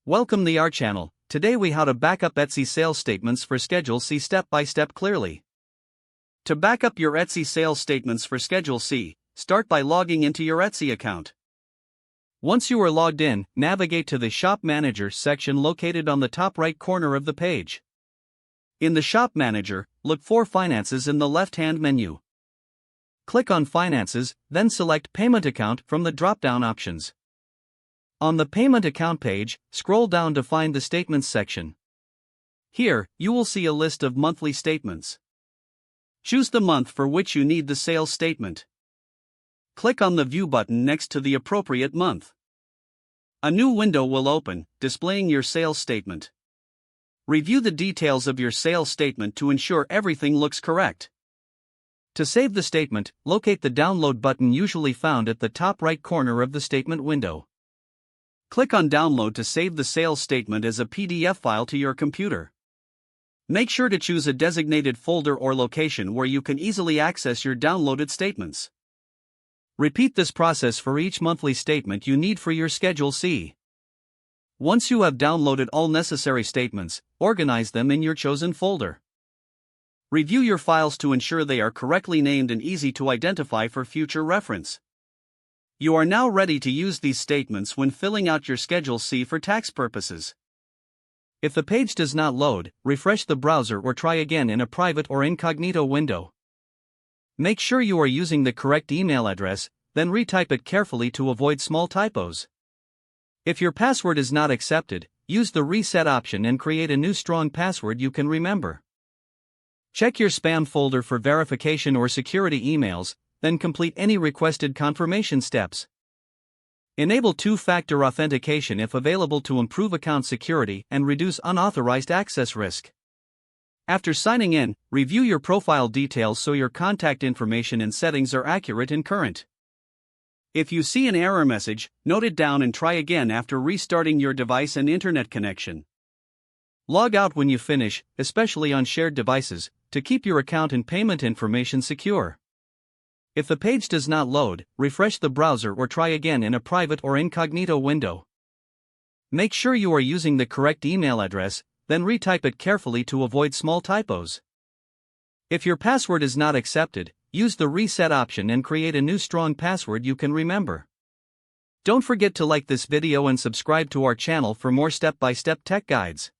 Welcome to our channel. Today we how to back up Etsy sales statements for Schedule C step by step clearly. To back up your Etsy sales statements for Schedule C, start by logging into your Etsy account. Once you are logged in, navigate to the Shop Manager section located on the top right corner of the page. In the Shop Manager, look for Finances in the left-hand menu. Click on Finances, then select Payment Account from the drop-down options. On the Payment Account page, scroll down to find the Statements section. Here, you will see a list of monthly statements. Choose the month for which you need the sales statement. Click on the View button next to the appropriate month. A new window will open, displaying your sales statement. Review the details of your sales statement to ensure everything looks correct. To save the statement, locate the Download button usually found at the top right corner of the statement window. Click on Download to save the sales statement as a PDF file to your computer. Make sure to choose a designated folder or location where you can easily access your downloaded statements. Repeat this process for each monthly statement you need for your Schedule C. Once you have downloaded all necessary statements, organize them in your chosen folder. Review your files to ensure they are correctly named and easy to identify for future reference. You are now ready to use these statements when filling out your Schedule C for tax purposes. If the page does not load, refresh the browser or try again in a private or incognito window. Make sure you are using the correct email address, then retype it carefully to avoid small typos. If your password is not accepted, use the Reset option and create a new strong password you can remember. Check your spam folder for verification or security emails, then complete any requested confirmation steps. Enable two-factor authentication if available to improve account security and reduce unauthorized access risk. After signing in, review your profile details so your contact information and settings are accurate and current. If you see an error message, note it down and try again after restarting your device and internet connection. Log out when you finish, especially on shared devices, to keep your account and payment information secure. If the page does not load, refresh the browser or try again in a private or incognito window. Make sure you are using the correct email address, then retype it carefully to avoid small typos. If your password is not accepted, use the Reset option and create a new strong password you can remember. Don't forget to like this video and subscribe to our channel for more step-by-step tech guides.